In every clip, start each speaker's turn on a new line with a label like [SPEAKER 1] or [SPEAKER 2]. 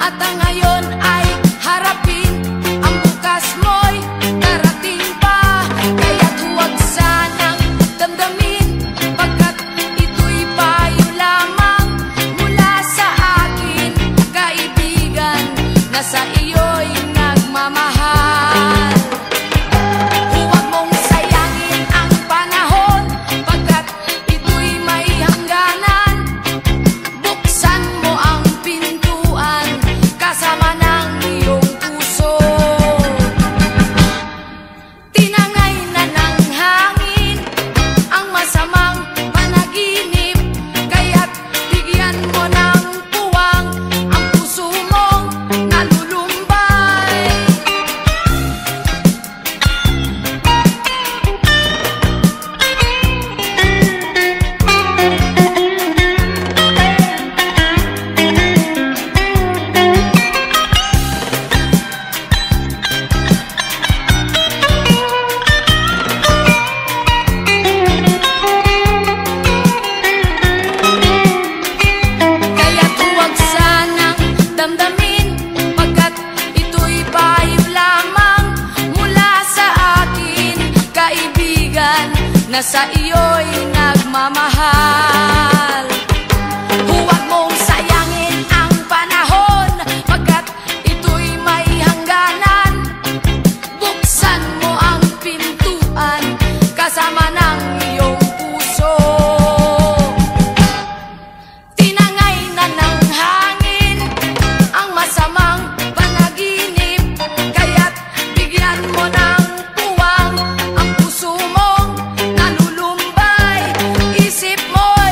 [SPEAKER 1] At ang ngayon ay harapin, ang bukas mo'y darating pa. Kaya't huwag sanang damdamin, pagkat ito'y payo lamang mula sa akin, kaibigan na sa iyo'y nagmamahal. Huwag mong sayangin ang panahon, pagkat ito'y may hangganan. Buksan mo ang pintuan kasama ng iyong puso. Tinangay na ng hangin ang masamang panaginip, kaya't bigyan mo ng puwang ang puso mong nalulumbay. Kaya't huwag sanang damdamin, pagkat ito'y payo lamang mula sa akin, kaibigan na sa iyo'y nagmamahal. Huwag mong sayangin ang panahon, pagkat ito'y may hangganan. Buksan mo ang pintuan kasama ng iyong puso. Tinangay na ng hangin ang masamang panaginip, kaya't bigyan mo ng puwang ang puso mong nalulumbay. Isip mo'y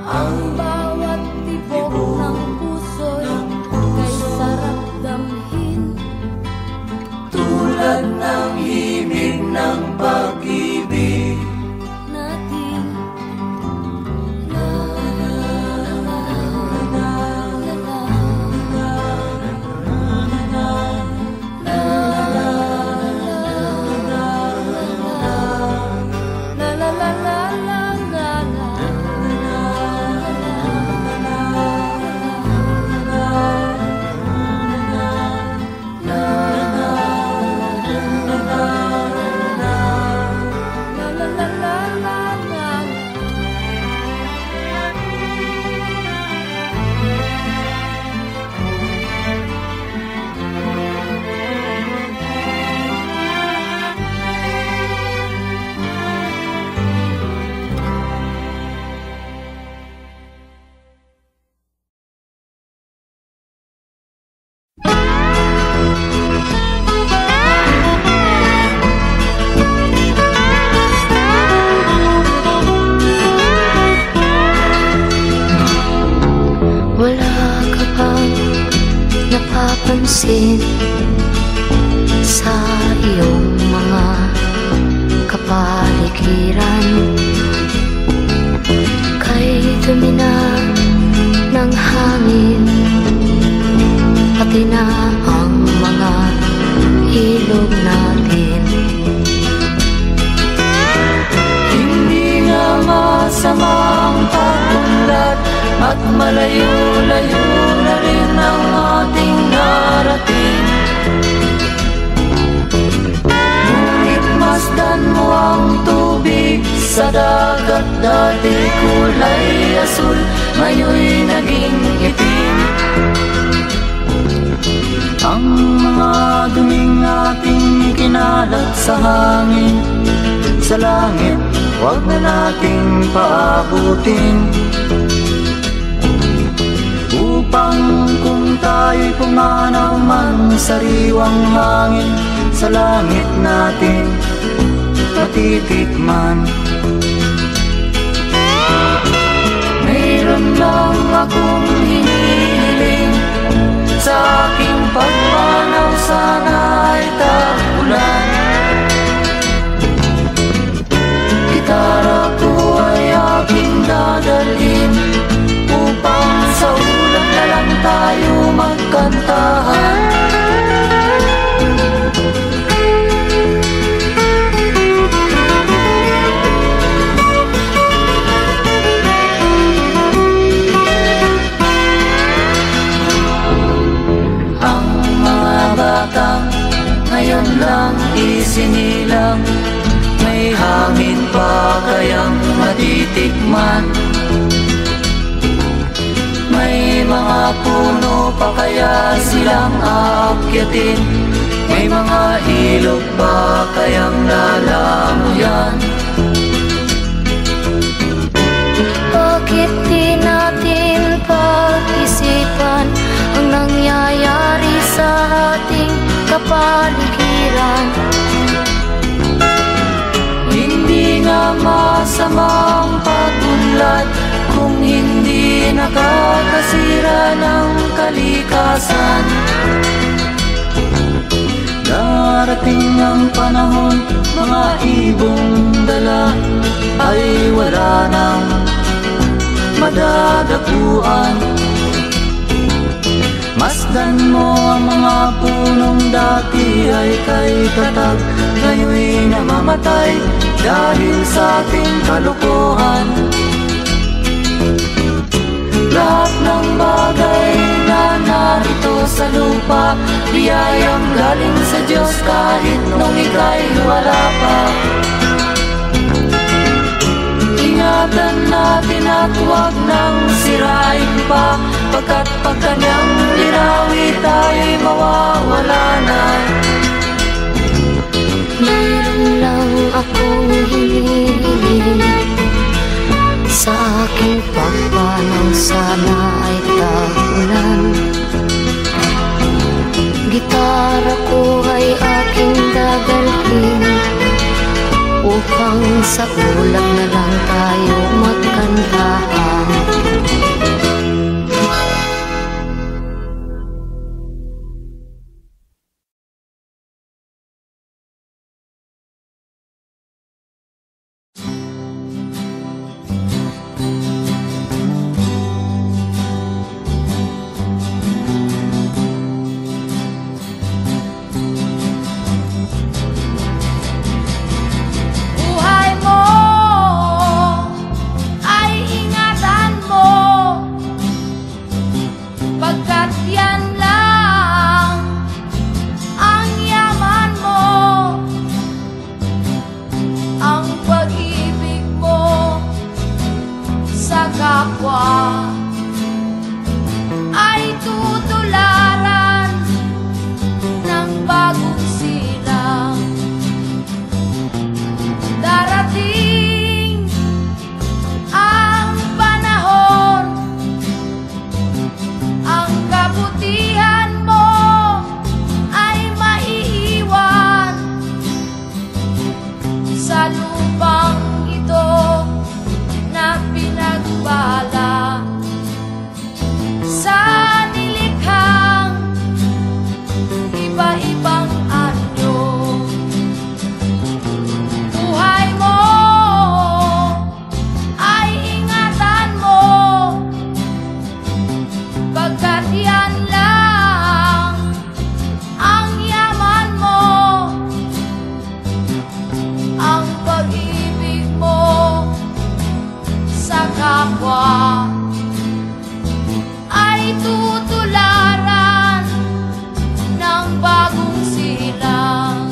[SPEAKER 1] Ang bawat tibok ng puso'y kay sarap damhin,
[SPEAKER 2] tulad ng himig ng pag-ibig
[SPEAKER 1] natin.
[SPEAKER 3] Wala ka bang napapansin sa iyong mga kapaligiran? Kay dumi na ng hangin, pati na ang mga ilog natin.
[SPEAKER 2] Hindi nga masamang pag-unlad at malayo-layo na rin ang ating narating. Ngunit masdan mo ang tubig sa dagat, dati kulay asul, ngayon'y naging itim. Ang mga duming ating kinalat sa hangin, sa langit, huwag na nating paabutin. Upang kung tayo'y pumanaw man sariwang hangin, sa langit natin matitikman. Mayroon lang akong hinihiling, sa aking pagpanaw sana ay tagulan. Gitara ko ay aking dadalhin, upang sa ulan na lang tayo magkantahan. Ang mga batang ngayon lang isinilang, may hangin pa kayang matitikman? May mga puno pa kaya silang aakyatin? May mga ilog ba kayang lalamuyan?
[SPEAKER 3] Bakit di natin pag-isipan ang nangyayari sa ating kapaligiran?
[SPEAKER 2] Hindi nga masamang pag-unlad kung hindi nakakasira ng kalikasan. Darating ang panahon, mga ibong dala ay wala nang madadapuan. Masdan mo ang mga punong dati ay kay tatag, ngayon'y namamatay dahil sa ating kalokohan. Lahat ng bagay na narito sa lupa, biyayang galing sa Diyos kahit nung ika'y wala pa. Ingatan natin at huwag nang sirain pa, pagkat pag kanyang linawi tayo'y mawawala na.
[SPEAKER 3] Mayroon lang akong hinihiling, sa aking pagpanaw sana ay tagulan. Gitara ko ay aking dadalhin, upang sa ulap na lang tayo magkantahan.
[SPEAKER 1] kapwa ay tutularan ng bagong silang. Darating ang panahon, ang kabutihan mo ay maiiwan sa lupang ito na pinagbala sa nilikhang iba-ibang anyo. Buhay mo ay ingatan mo, pagkat yan lang ang yaman mo. Ang pag-ibig mo sa kapwa ay tutularan ng bagong silang.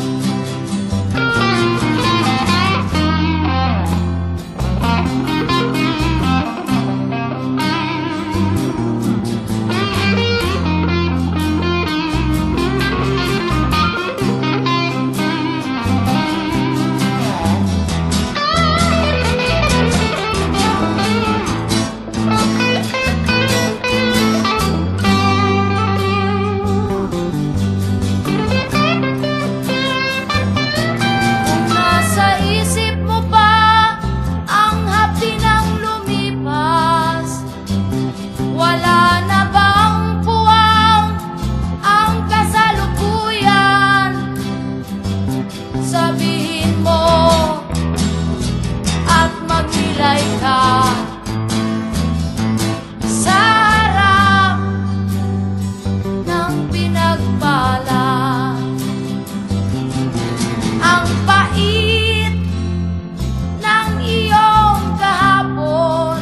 [SPEAKER 1] Kung nasa isip mo pa ang hapdi ng lumipas, wala na bang puwang ang kasalukuyan? Sabihin mo at magnilay ka sa harap ng pinagpala. Ang pait ng iyong kahapon,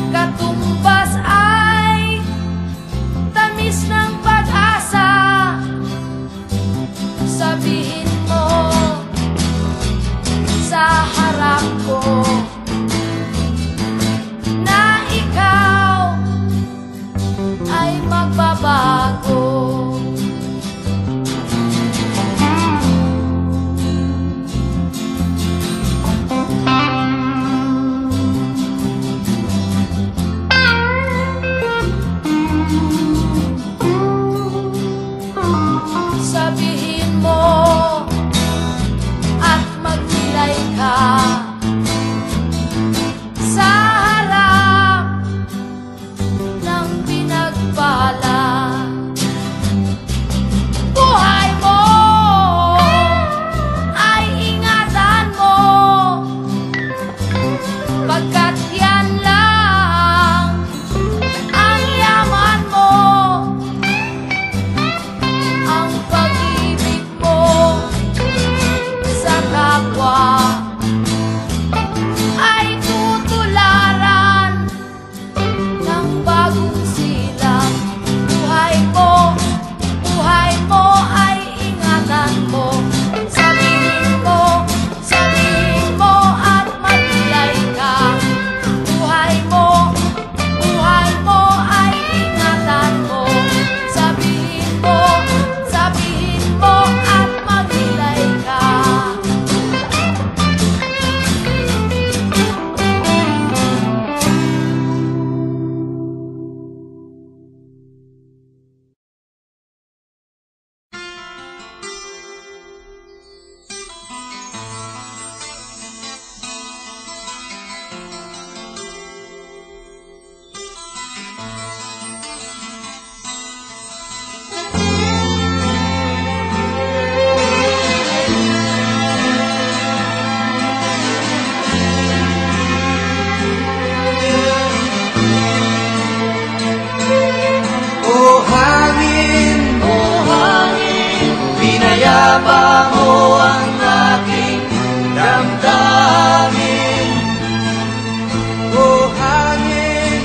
[SPEAKER 1] katumbas ay tamis ng pag-asa. Sabihin mo sa harap ko na ikaw ay magbabago. Sabihin mo at magnilay ka sa harap ng pinagpala. Buhay mo ay ingatan mo, pagkat yan lang ang yaman mo. Ang pag-ibig mo sa kapwa ay tutularan ng bagong silang. Buhay mo ay ingatan mo. Sabihin mo at magnilay ka. Buhay mo ay ingatan mo. Sabihin mo at magnilay ka.
[SPEAKER 2] O hangin, pinayapa mo ang aking damdamin. O hangin,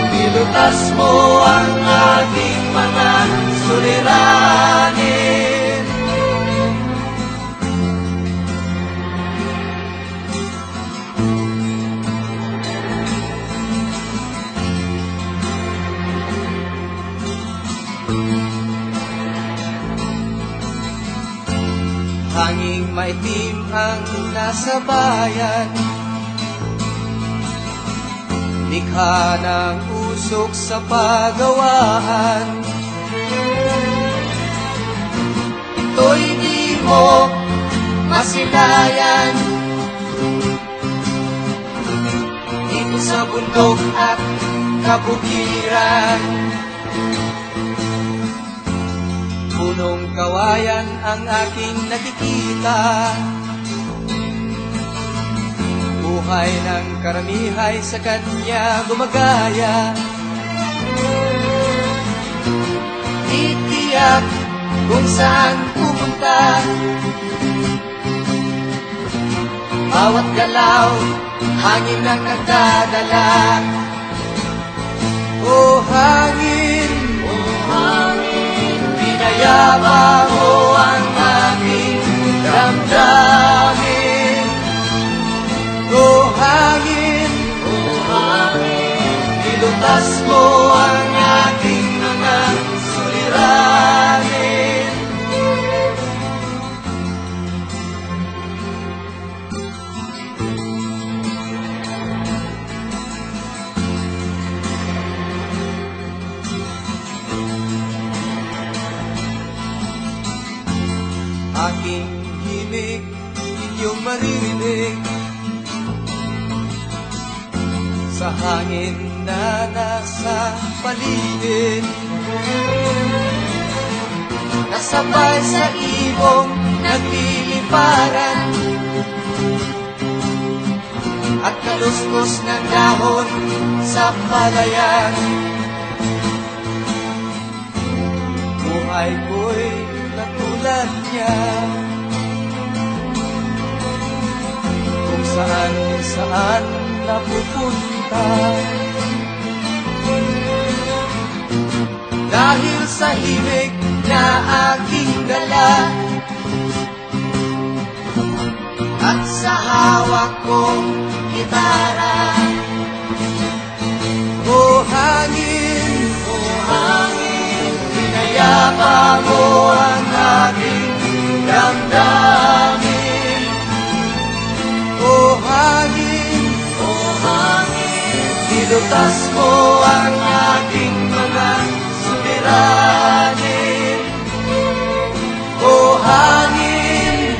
[SPEAKER 2] nilutas mo ang aking mga suliranin. itim ang nasa bayan, likha ng usok sa pagawaan. Ito'y di mo masilayan, dito sa bundok at kabukiran. Punong kawayan ang aking nakikita, buhay ng karamihay sa kanya gumagaya. Titiyak kung saan pupunta, bawat galaw, hangin ang nagdadala. O hangin, pinayaba mo ang aking damdamin. O hangin, nilutas mo ang aking mga suliranin. Aking himig, inyong maririnig sa hangin na nasa paligid. Nasabay sa ibong nagliliparan at kaluskos ng dahon sa palayan. Buhay ko'y katulad niya, kung saan napupunta. Dahil sa himig na aking dala at sa hawak kong gitara. O hangin, pinayapa mo ang aking damdamin. O hangin, nilutas mo ang aking mga suliranin. O hangin,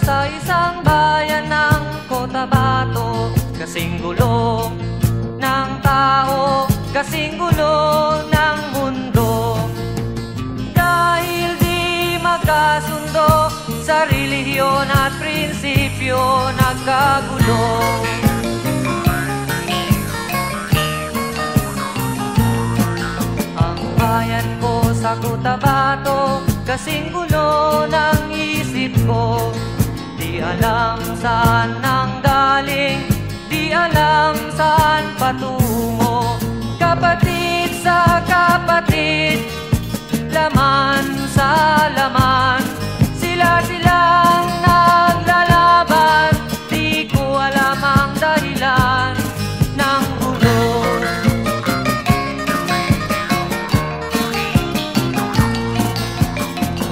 [SPEAKER 4] sa isang bayan ng Cotabato, kasing gulo ng tao, kasing gulo ng mundo. Dahil di magkasundo sa relihiyon at prinsipyo, nagkagulo. Ang bayan ko sa Cotabato, kasing gulo ng isip ko. Di alam saan nang galing, di alam saan patungo. Kapatid sa kapatid, laman sa laman, sila-silang naglalaban. Di ko alam ang dahilan ng gulo.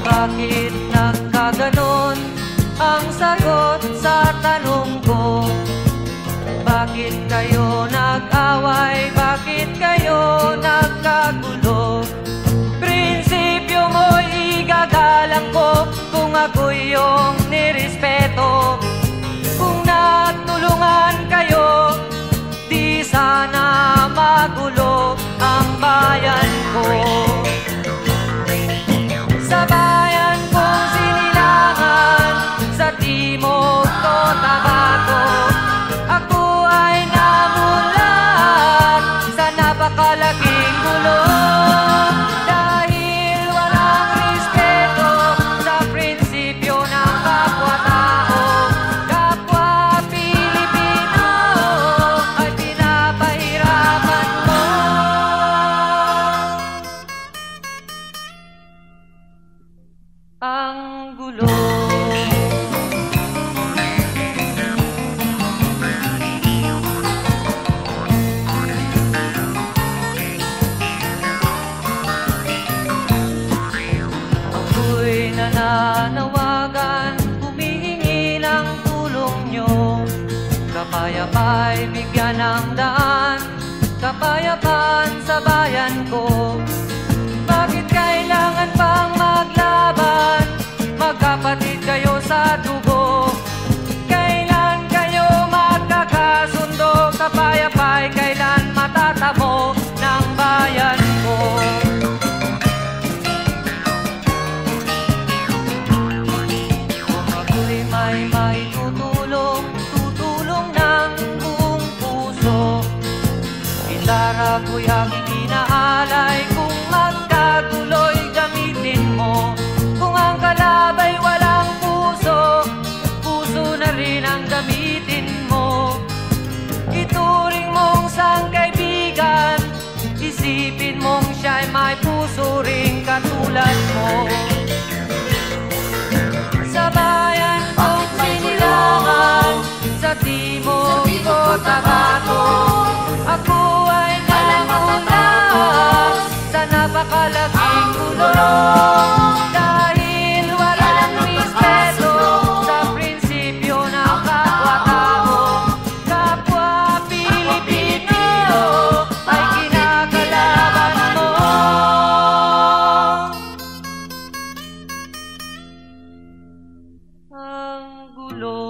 [SPEAKER 4] Bakit nagkaganon ang sagot sa tanong ko? Bakit kayo nag-away? Bakit kayo nagkagulo? Prinsipyo mo'y igagalang ko kung ako'y iyong nirespeto. Kung natulungan kayo, di sana magulo ang bayan ko. Sa bayan kong sinilangan sa Timog Cotabato, ako ay namulat sa napakalaking gulo. Dahil walang respeto sa prinsipyo ng bayan. pa'y bigyan ng daan, kapayapaan sa bayan ko. Bakit kailangan pang maglaban? Magkapatid kayo sa dugo. Kailan kayo magkakasundo? Kapayapa'y kailan matatamo ng bayan ko? Kung ako'y may maitutulong, tutulong ng buong puso. Gitara ko'y aking inaalay, kung magkatuloy gamitin mo. Kung ang kalabay walang puso, puso na rin ang gamitin mo. Ituring mong sangkaibigan, isipin mong siya'y may puso ring katulad mo. Sa bayan kong sinilangan, sa timog Cotabato, ako ay namulat sa napakalaking gulong. Dahil walang respeto sa prinsipyo ng kapwa-tao, kapwa Pilipino ay kinakalaban mo. Ang gulo.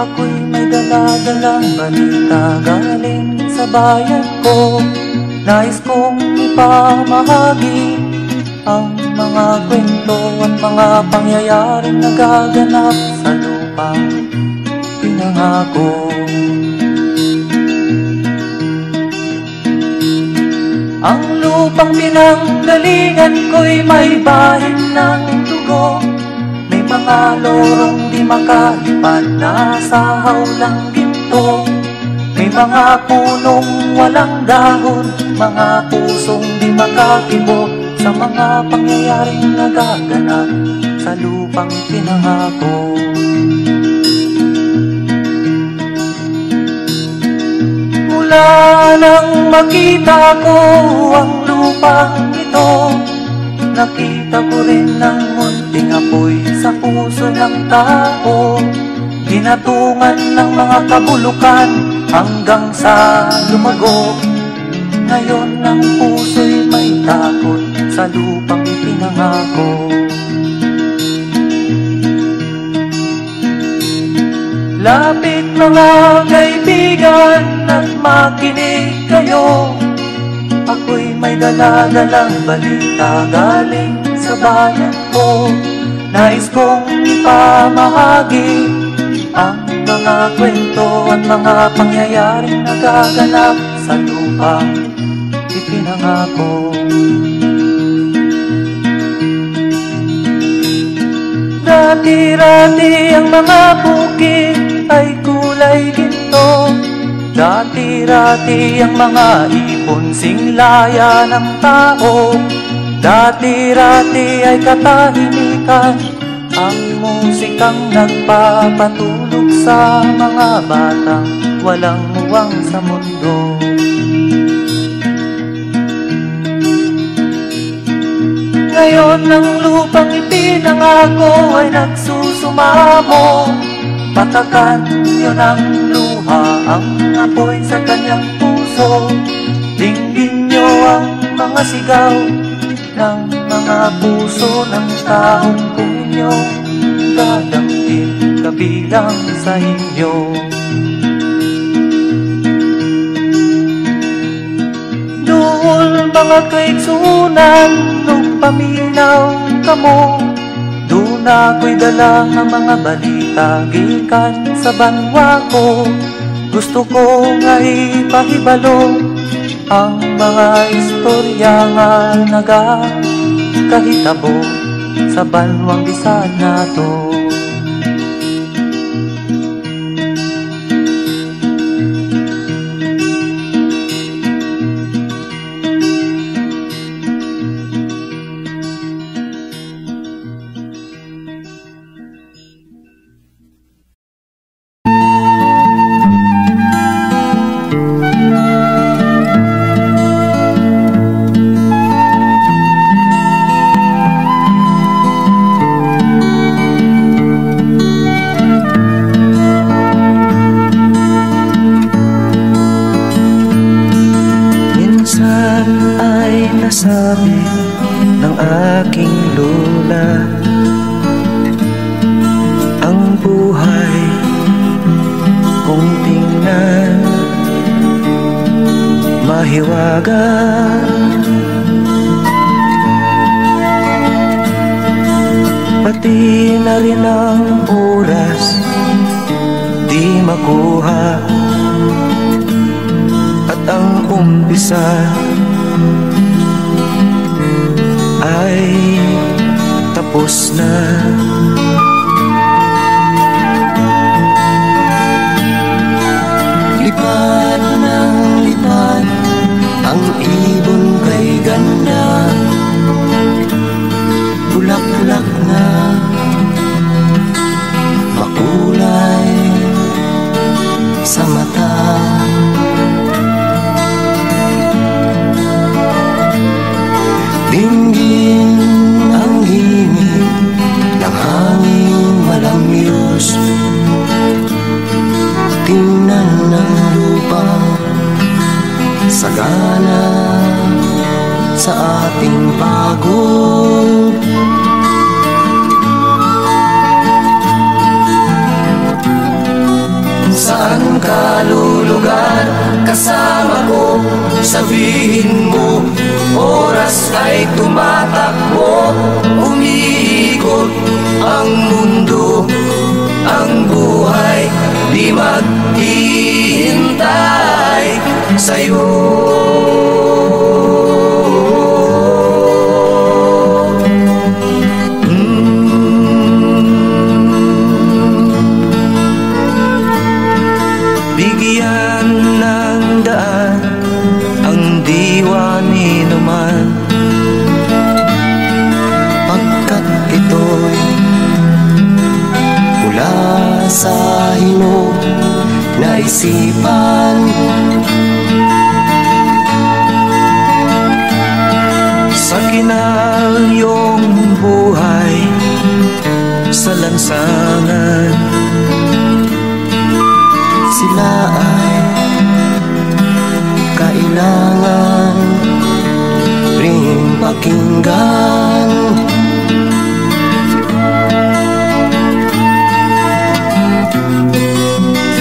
[SPEAKER 2] Ako'y may dala-dalang balita galing sa bayan ko. Nais kong ipamahagi ang mga kwento at mga pangyayaring nagaganap sa lupang pinangako. Ang lupang pinanggalingan ko'y may bahin ng dugo. May mga lorong di makalipad na sa hawlang ginto. May mga punong walang dahon, mga pusong di makakibo sa mga pangyayaring nagaganap sa lupang pinangako. Mula nang makita ko ang lupang ito, nakita ko rin ang munting apoy sa puso ng tao. Ginatungan ng mga kabulukan hanggang sa lumago. Ngayon ang puso'y may takot sa lupang ipinangako. Lapit mga kaibigan at makinig kayo. Ako'y may dala-dalang balita galing sa bayan ko. Nais kong ipamahagi ang mga kwento at mga pangyayaring nagaganap sa lupang ipinangako. Dati-rati ang mga bukid ay kulay ginto. Dati-rati ang mga ipon singlaya ng tao. Dati-rati ay katahimikan ang musikang nagpapatulog sa mga batang walang muwang sa mundo. Ngayon ang lupang ipinangako ay nagsusumamo. Patakan niyo ng luha ang apoy sa kanyang puso. Dinggin niyo ang mga sigaw ng mga puso ng taong kung inyong dadamhin kabilang sa inyo. Doon mga kaigsunan nung paminaw kamo, doon ako'y dala ng mga balita gikan sa banwa ko. Gusto ko nga ipahibalo ang mga istorya nga nagakahitabo sa banwang bisan nato.
[SPEAKER 5] Sabi ng aking lola, ang buhay kung tingnan mahiwaga. Pati na rin ang oras di makuha, at ang umpisa ay tapos na.
[SPEAKER 2] Lipad ng lipad ang ibon kay ganda. Bulak-bulak na makulay sa mata. Dinggin ang himig ng hangin
[SPEAKER 5] ay tumatakbo, umiikot ang mundo. Ang buhay di maghihintay sa'yo. Bigyan ng daan ang diwa ni naman, pagkat ito'y mula sa hinog na isipan. Sa kinalyong buhay sa lansangan, sila ay kailangan ring pakinggan.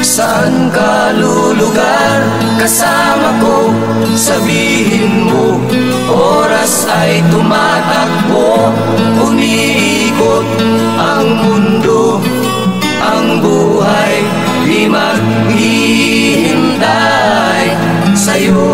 [SPEAKER 5] Saan ka lulugar kasama ko? Sabihin mo, oras ay tumatakbo, umiikot ang mundo. Ang buhay di maghihintay sa'yo.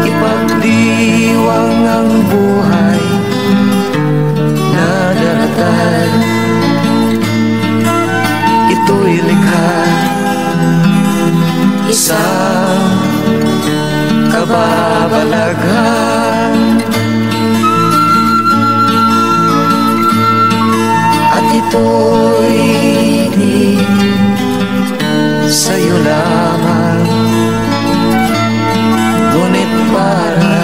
[SPEAKER 5] Ipagdiwang ang buhay na daratal, ito'y likha isang kababalaghan, at ito'y di sa'yo lamang, ngunit para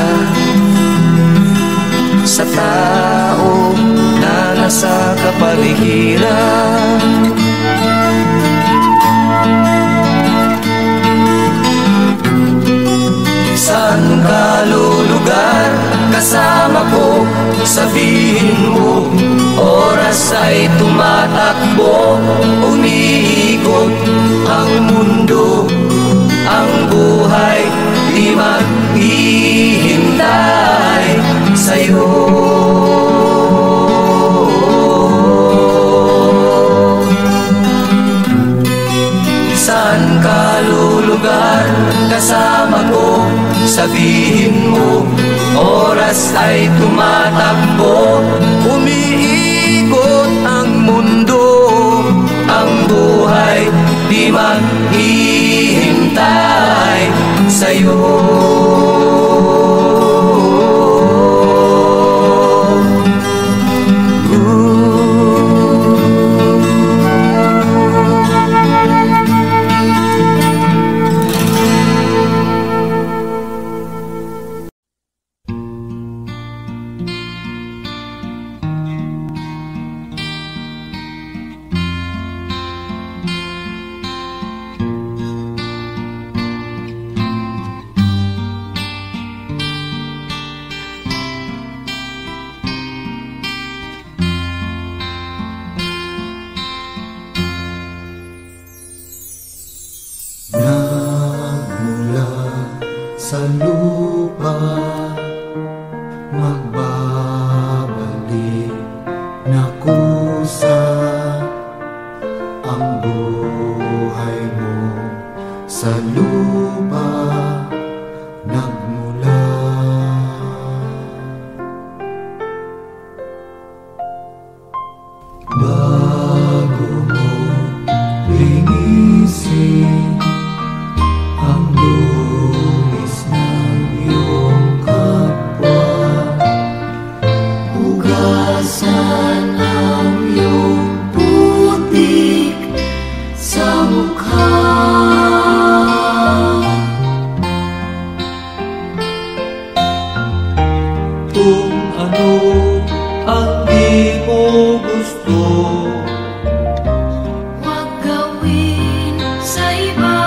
[SPEAKER 5] sa tao na nasa kapaligiran. Saan ka lulugar kasama ko? Sabihin mo, oras ay tumatakbo, umiikot ang mundo. Ang buhay di maghihintay sa'yo. Saan ka lulugar kasama ko? Sabihin mo, oras ay tumatakbo, umiikot ang mundo. Ang buhay di maghihintay sa'yo.
[SPEAKER 2] Sa lupa magbabalik na kusa ang buhay mo. Sa lupa nagmula, bago mo linisin ang lumis ng iyong kapwa, hugasan ang iyong putik sa mukha. Kung ano ang di mo gusto,
[SPEAKER 3] Huwag gawin sa iba.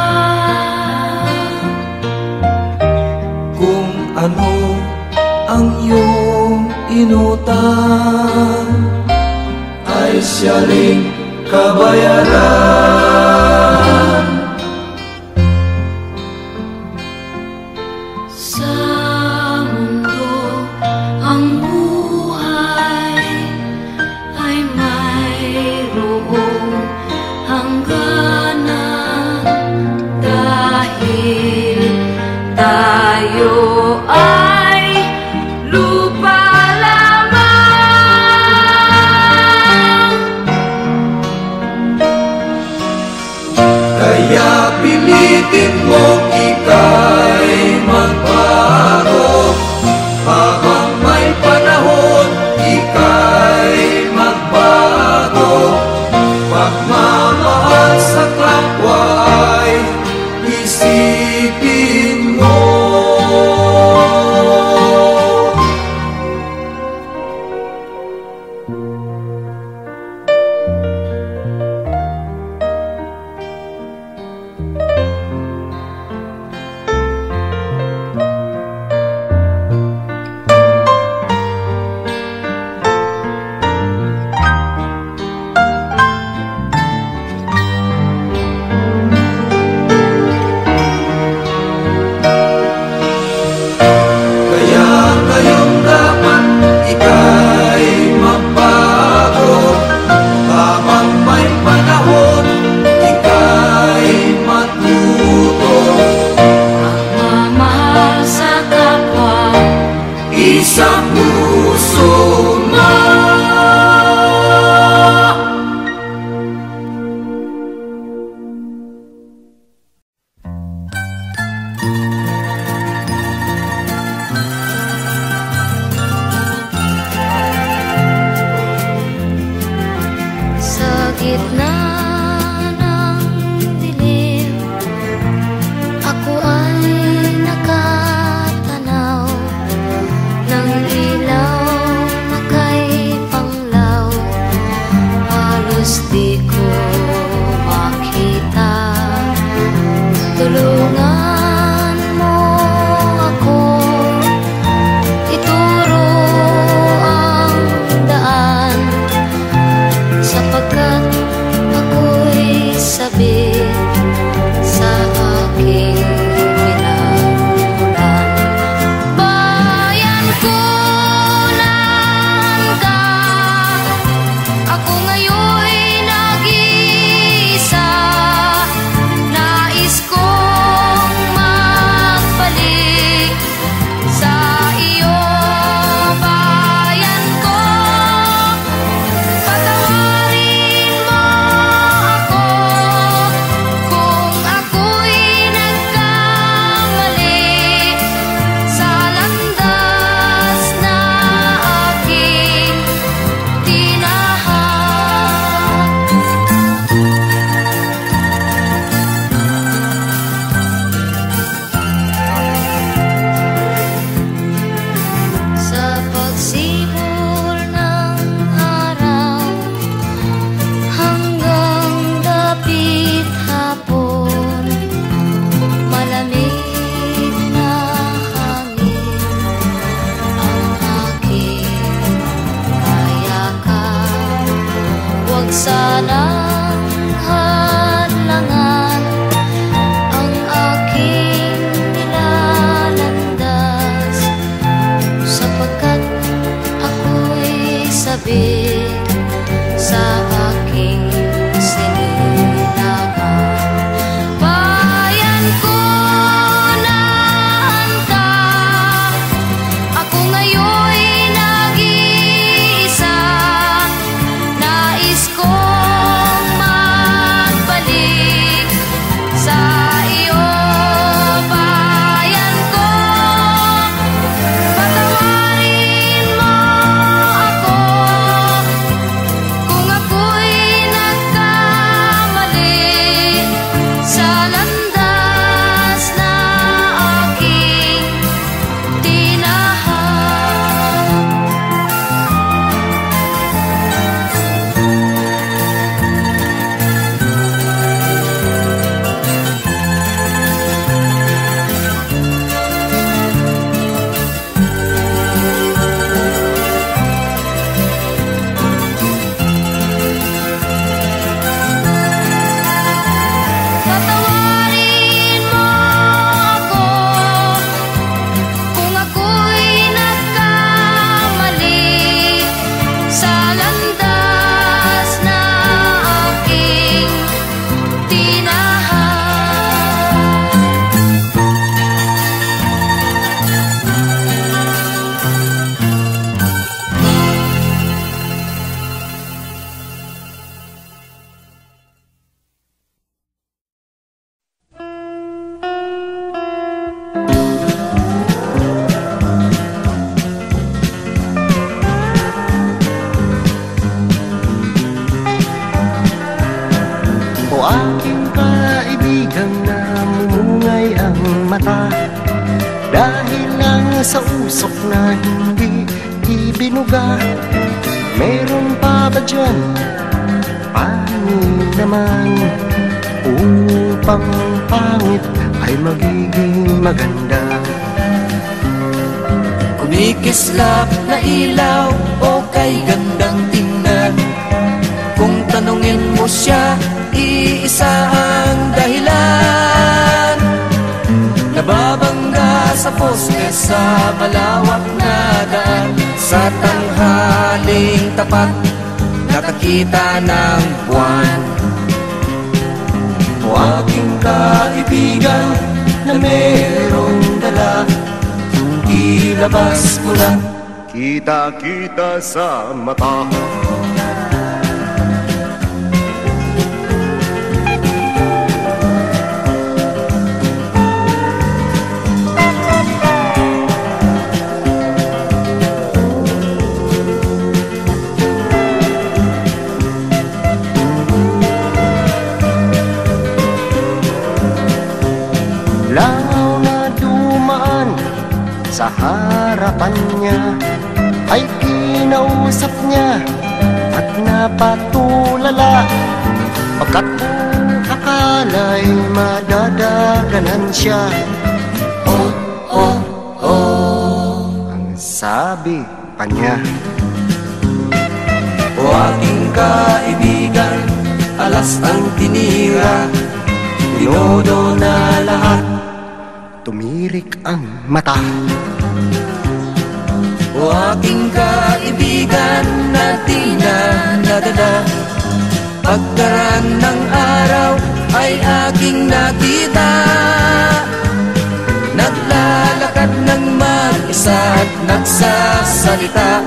[SPEAKER 5] kung ano ang iyong inutang, ay syaling kabayaran.
[SPEAKER 3] Sa mundo ang buhay ay mayroong hangganan, dahil tayo ay lupa lamang.
[SPEAKER 5] Kaya pilitin mong ika'y magbago, habang may panahon ika'y magbago. Pagmamahal sa kapwa ay isipin mo. Kaya ngayong dapat ika'y magbago, habang may panahon ika'y matuto.
[SPEAKER 3] Pagmamahal sa kapwa,
[SPEAKER 5] Isang puso mo.
[SPEAKER 3] sa gitna ng dilim, ako ay nakatanaw ng ilaw na kay panglaw. Halos di ko makita, tulungan mo ako, ituro ang daan, sapagkat ako'y sabik sa aking pinagmulan. Bayan ko ng ka, ako ngayon'y nag-iisa. Nais kong
[SPEAKER 6] mata. Dahil lang sa usok na hindi ibinuga. Meron pa ba dyan? Paano naman upang pangit ay magiging maganda?
[SPEAKER 5] Kumikislap na ilaw o kay gandang tingnan. Kung tanungin mo siya, iisa ang dahilan. Nababangga sa poste sa malawak na daan. Sa tanghaling tapat, nakakita ng buwan. O aking kaibigan na merong dala, ilabas mo lang.
[SPEAKER 6] Kita-kita sa mata. Langaw na dumaan sa harapan niya, ay kinausap niya at napatulala. Pagkat akala'y madadaganan siya.
[SPEAKER 5] Oh, oh, oh,
[SPEAKER 6] ang sabi pa niya.
[SPEAKER 5] O aking kaibigan, alas ang tinira, tinodo na lahat.
[SPEAKER 6] Tumirik ang mata.
[SPEAKER 5] O aking kaibigan na di na nadala, pagkaraan ng araw ay aking nakita. Naglalakad ng mag-isa at nagsasalita.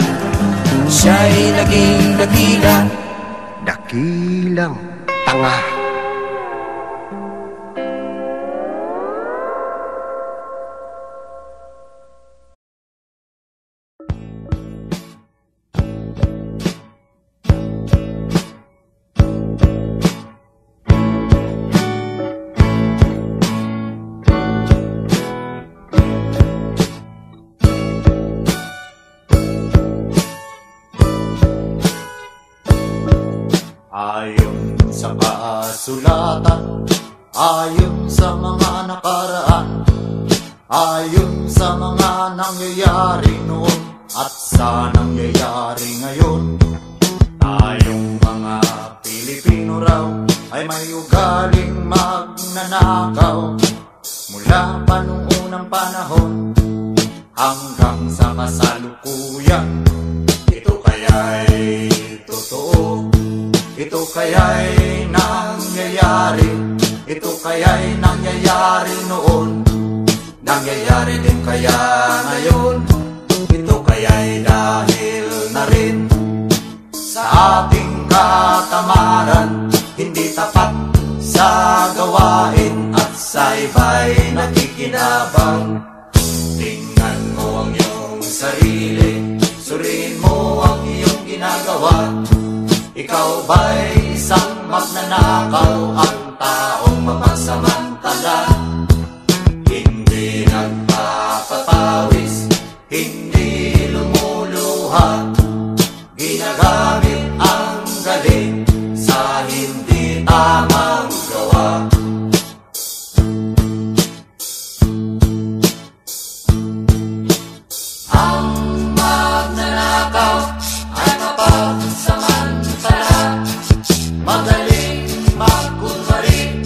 [SPEAKER 5] Siya'y naging dakila.
[SPEAKER 6] Dakilang tanga.
[SPEAKER 7] Ayon sa kasulatan, ayon sa mga nakaraan, ayon sa mga nangyayari noon at sa nangyayari ngayon, tayong mga Pilipino raw ay may ugaling magnanakaw. Mula pa nung unang panahon hanggang sa kasalukuyan, ito kaya'y totoo. Ito kaya'y nangyayari, ito kaya'y nangyayari noon, nangyayari din kaya ngayon. Ito kaya'y dahil na rin sa ating katamaran, hindi tapat sa gawain at sa iba'y nakikinabang. Tingnan mo ang iyong sarili, suriin mo ang iyong ginagawa. Ikaw ba'y isang magnanakaw, ang taong mapagsamantala? Hindi nagpapapawis, hindi lumuluha, ginagamit ang galing sa hindi tamang gawa. Ang magnanakaw ay mapagsamantala, madaling magkunwari,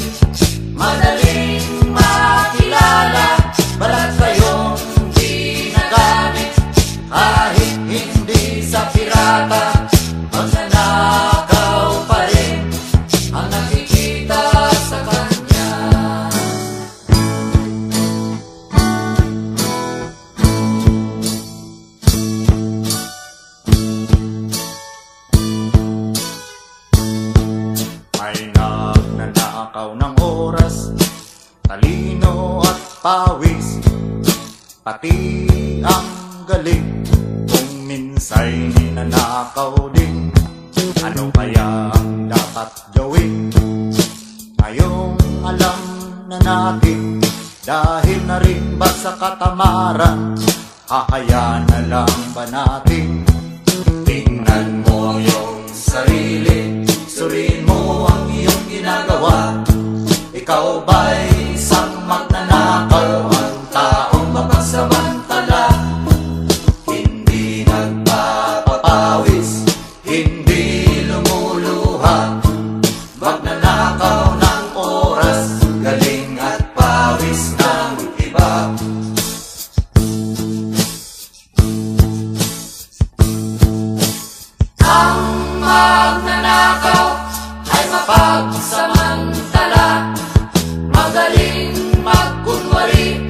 [SPEAKER 7] madaling makilala. Balat kayong ginagamit kahit hindi sa pirata, magnanakaw pa rin ang nakikita sa kanya. May nagnanakaw ng oras, talino at pawis, pati ang galing. Kung minsa'y ninanakaw din, ano kaya ang dapat gawin? Ngayong alam na natin
[SPEAKER 8] Dahil na rin ba sa katamaran, hahayaan na lang ba natin? Tingnan mo yung sarili, suriin mo ang iyong ginagawa. Ikaw ba'y isang magnanakaw, ang taong mapagsamantala? Hindi nagpapapawis, hindi lumuluha, magnanakaw ng oras, galing at pawis ng iba.
[SPEAKER 1] Ang magnanakaw ay mapagsamantala, magaling magkunwari,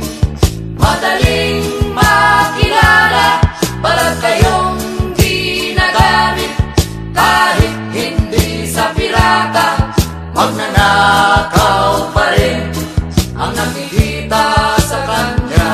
[SPEAKER 1] madaling makilala. Balat kayong di nagamit, kahit hindi sa pirata, magnanakaw pa rin ang nakikita sa kanya.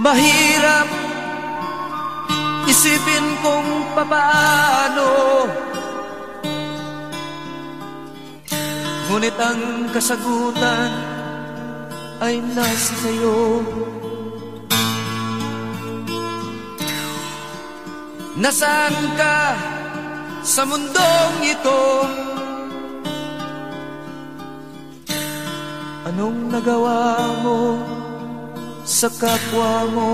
[SPEAKER 5] Mahirap isipin kung papaano, ngunit ang kasagutan ay nasa sayo. Nasaan ka sa mundong ito? Anong nagawa mo sa kapwa mo?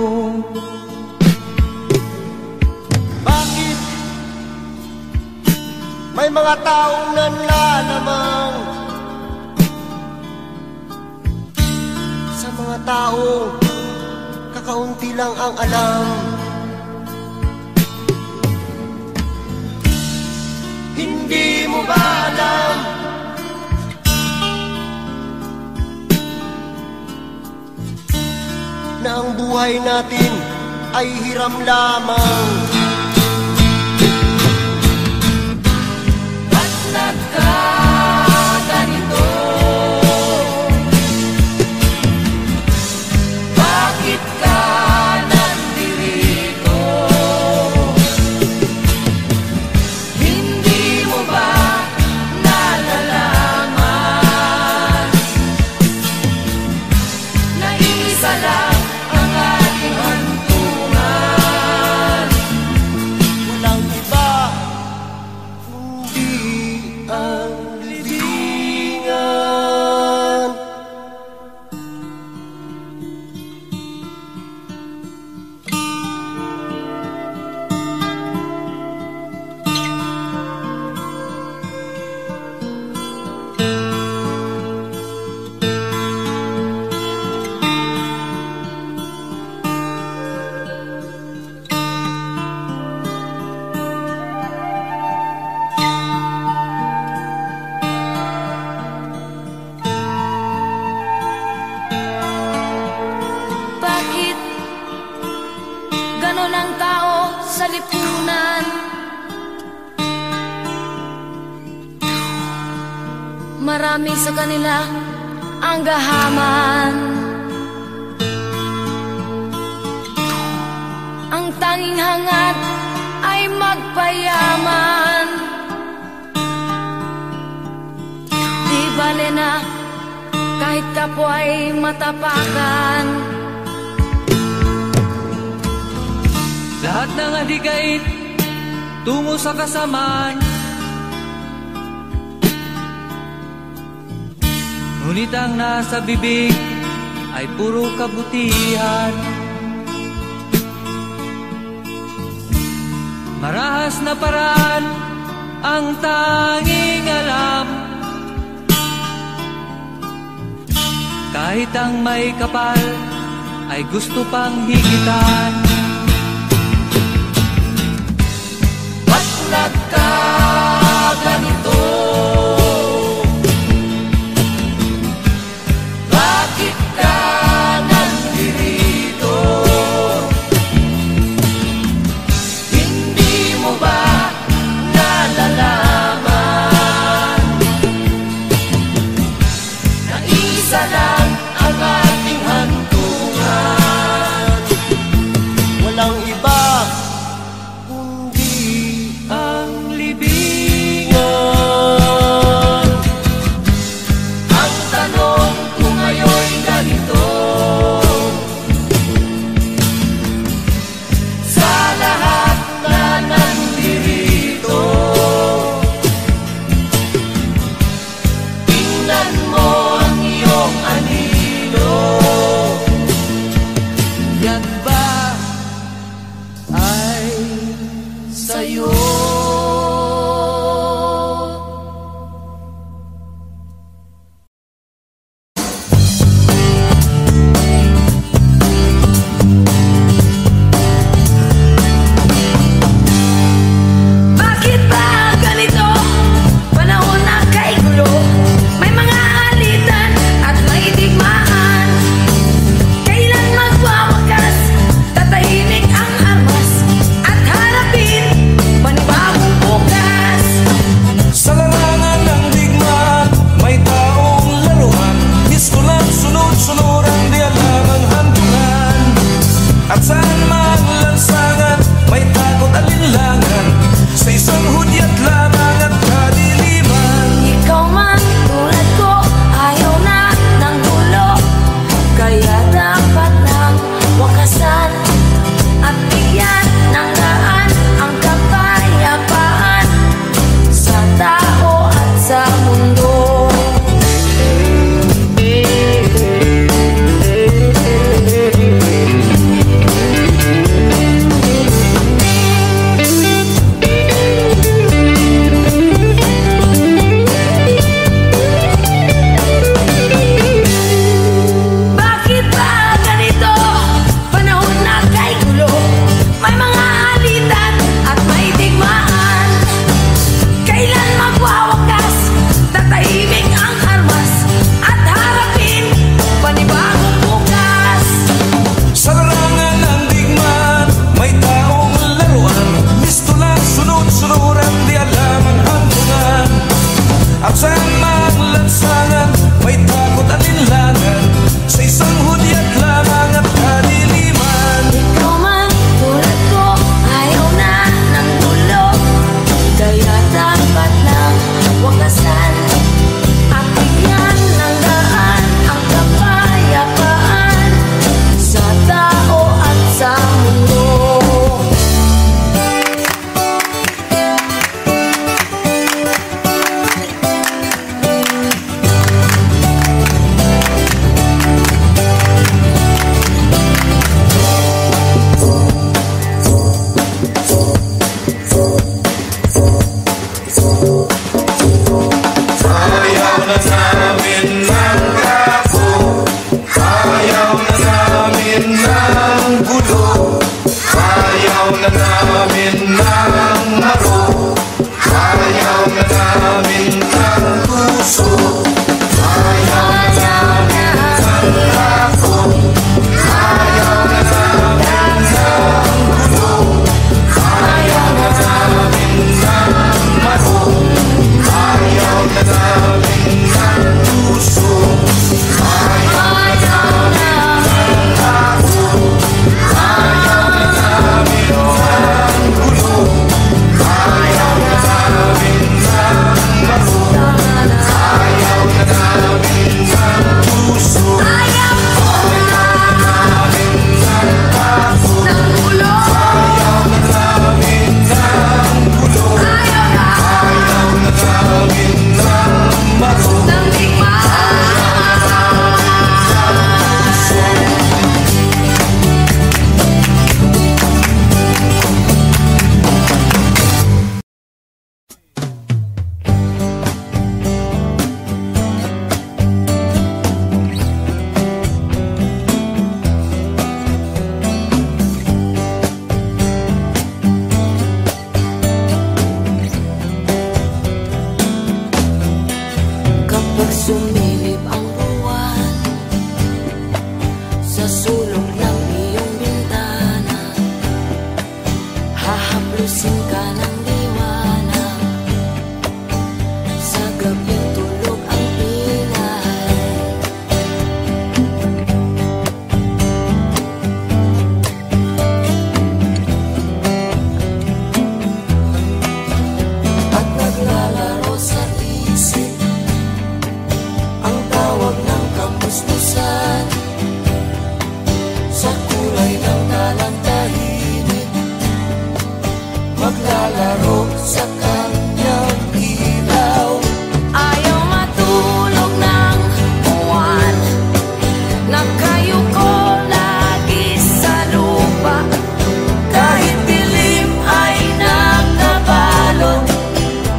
[SPEAKER 6] Bakit may mga taong nanlalamang sa mga tao, kakaunti lang ang alam? Hindi mo ba alam na ang buhay natin ay hiram lamang?
[SPEAKER 1] Ba't nagkaganito? Bakit ka nandirito? Hindi mo ba nalalaman na isa lang ang ating hantungan?
[SPEAKER 6] Walang iba kundi ang libingan.
[SPEAKER 3] Bakit ganon ang tao sa lipunan? Marami sa kanila ang gahaman. Ang tanging hangad ay magpayaman. Di bale na kahit kapwa'y matapakan.
[SPEAKER 5] Lahat ng aligait tungo sa kasamaan, ngunit ang nasa bibig ay puro kabutihan. Marahas na paraan ang tanging alam, Kahit ang may kapal ay gusto pang higitan.
[SPEAKER 1] Ba't nagkaganito? Bakit ka nandito? Hindi mo ba nalalaman na isa lang ang ating hantungan?
[SPEAKER 6] Walang iba kundi
[SPEAKER 5] Ang libingan
[SPEAKER 3] gabing tulog ang ingay. At naglalaro sa isip ang tawag ng kamusmusan sa kulay ng talang tahimik. Maglalaro sa kanyang ilaw. Ayaw matulog ng buwan, nakayuko lagi sa lupa. Kahit dilim ay nakabalot,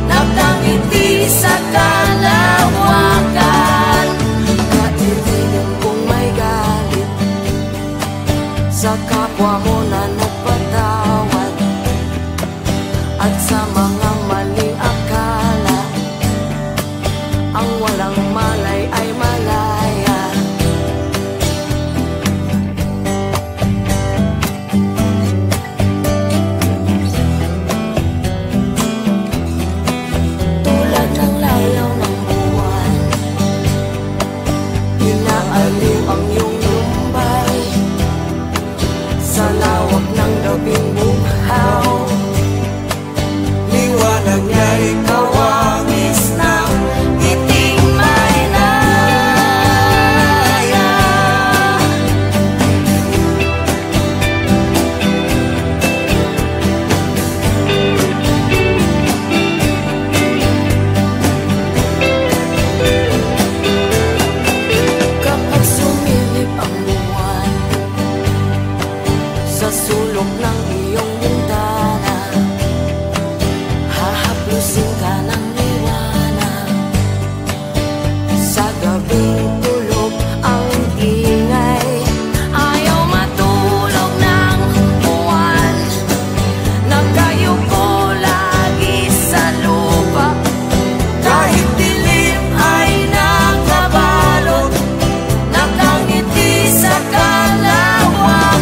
[SPEAKER 3] nakangiti sa kalawakan. Kaibigan kong may galit sa kapwa mo na nagpatawad, at sa mga maling akala, ang walang malay ay malaya. Tulad ng layaw ng buwan, inaaliw ang iyong lumbay sa lawak ng gabing buhaw. Liwanag niya'y kawangis ng ngiting may laya. Kapag sumilip ang buwan sa sulok ng iyong bintana, hahaplusin ka ng liwanag. Sa gabing tulog ang ingay. Ayaw matulog ng buwan, nakayuko lagi sa lupa. Kahit dilim ay nakabalot, nakangiti sa kalawakan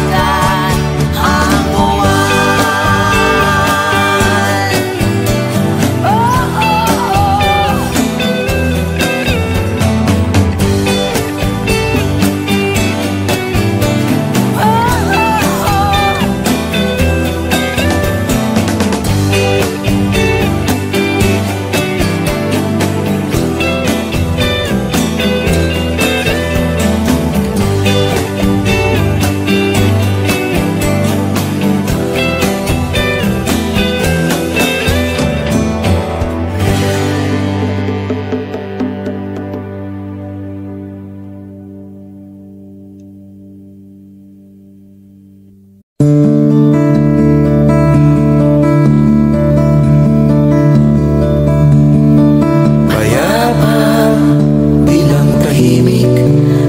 [SPEAKER 3] ang buwan. Oh, oh, oh. Payapa, bilang tahimik,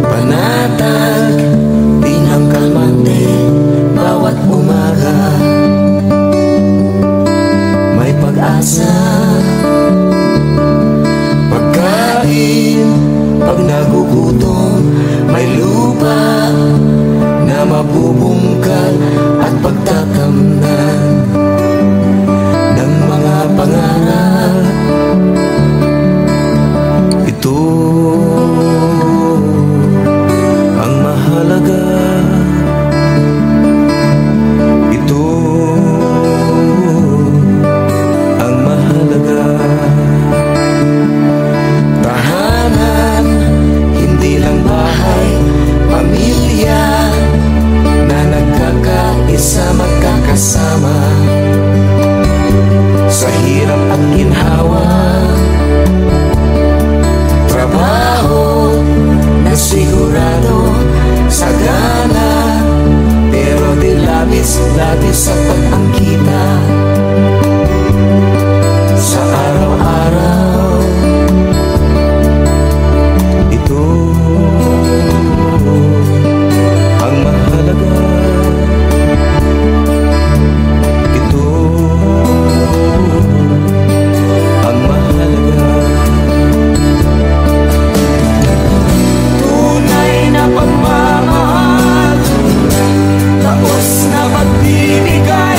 [SPEAKER 3] panatag, bilang kalmante, bawat umaga may pag-asa. Pagkain, pag nagugutom, may lupa na mabubungkal at pagtatamnan ng mga pangarap. Ito ang mahalaga. Ito ang mahalaga. Tahanan, hindi lang bahay, pamilya na nagkakaisa, magkakasama sa hirap at ginhawa. Trabaho na sigurado, sagana, pero di labis-labis sapat ang kita sa araw-araw. Ito ang mahalaga. Ito ang mahalaga. Tunay na pagmamahal, tapos na magbibigay.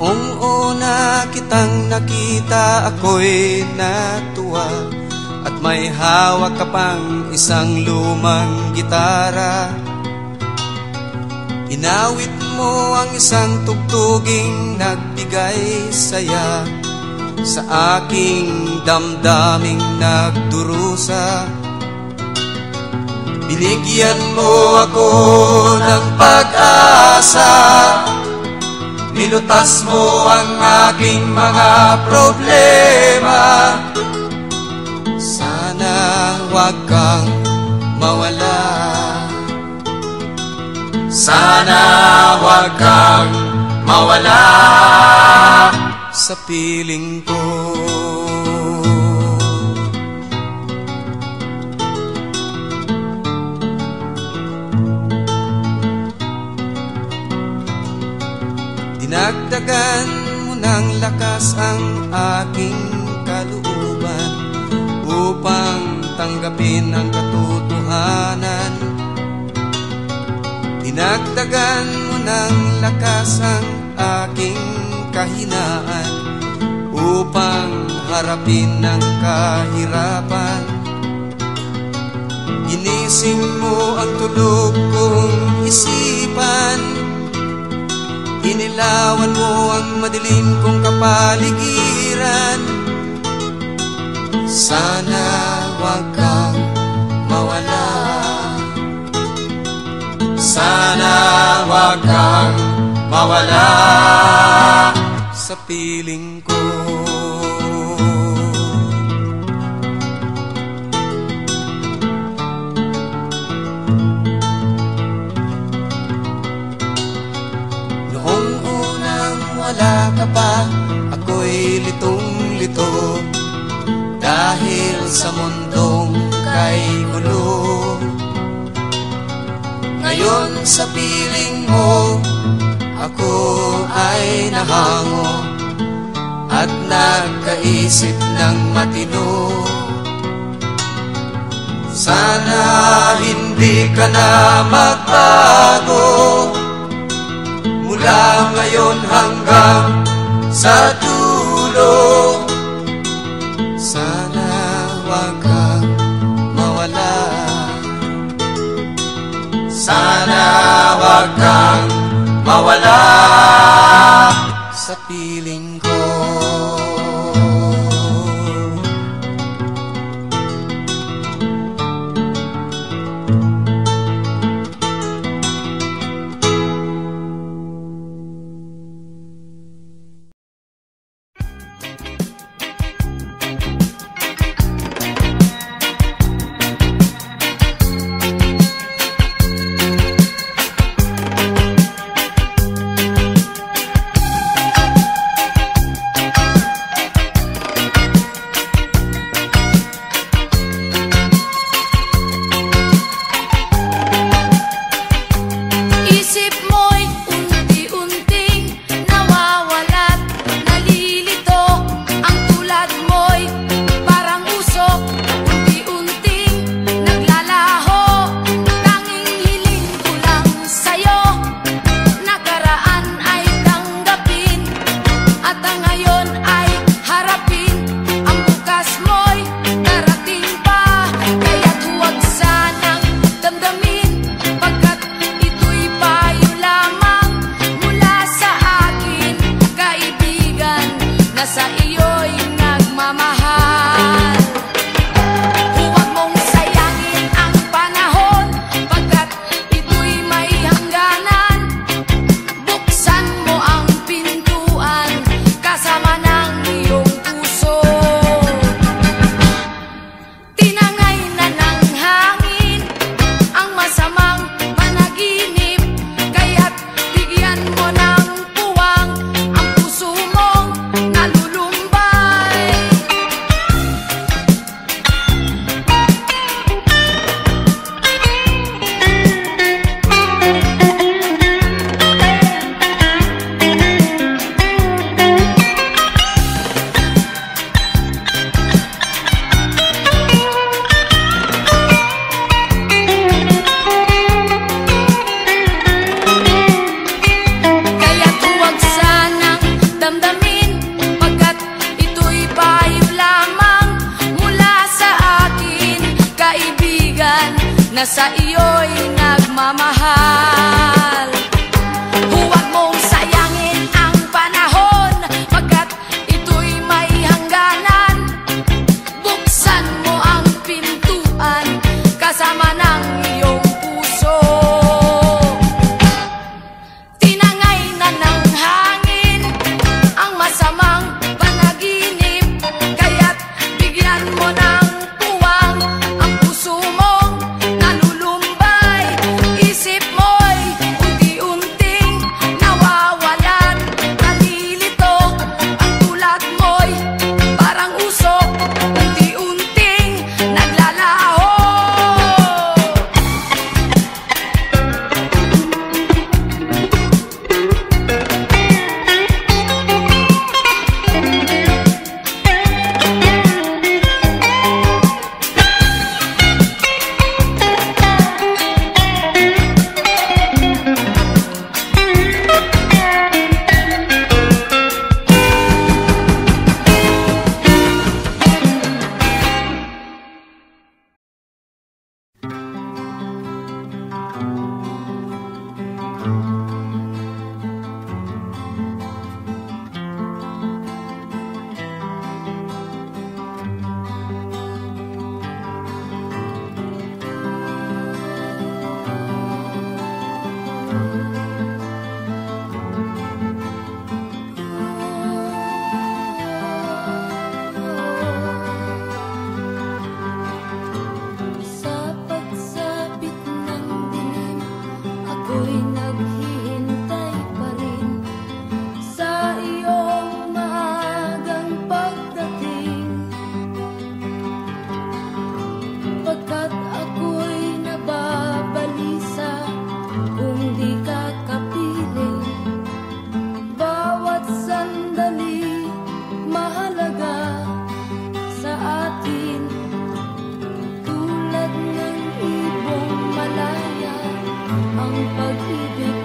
[SPEAKER 5] Noong una kitang nakita, ako'y natuwa, at may hawak ka pang isang lumang gitara. Inawit mo ang isang tugtuging nagbigay saya sa aking damdaming nagdurusa. Binigyan mo ako ng pag-asa, nilutas mo ang aking mga problema. Sana huwag kang mawala, sana huwag kang mawala sa piling ko. Dinagdagan mo ng lakas ang aking kalooban upang tanggapin ang katotohanan. Dinagdagan mo ng lakas ang aking kahinaan upang harapin ang kahirapan. Ginising mo ang tulog kong isipan, inilawan mo ang madilim kong kapaligiran. Sana huwag kang mawala, sana huwag kang mawala sa piling ko. Noong unang wala ka pa, ako'y litong-lito dahil sa mundong kay gulo. Ngayon sa piling mo, ako ay nahango at nagkaisip ng matino. Sana hindi ka na magbago mula ngayon hanggang sa dulo. Sana huwag kang mawala, sana huwag kang mawala sa piling ko.
[SPEAKER 9] na sa iyo'y nagmamahal. Huwag mong sayangin ang panahon, pagkat ito'y may hangganan. Buksan mo ang pintuan kasama ng iyong puso. Tinangay na ng hangin ang masamang panaginip, kaya't bigyan mo ng puwang ang puso mong nalulumbay. Isip mo'y unti-unting nawawalan, nalilito ang tulad mo'y parang usok, unti-unting naglalaho. Sa pagsapit ng dilim, ako'y naghihintay pa rin sa iyong maagang pagdating. Pagkat ako'y nababalisa kung di ka kapiling. Bawat sandali mahalaga sa atin, tulad ng ibong malaya ang pag-ibig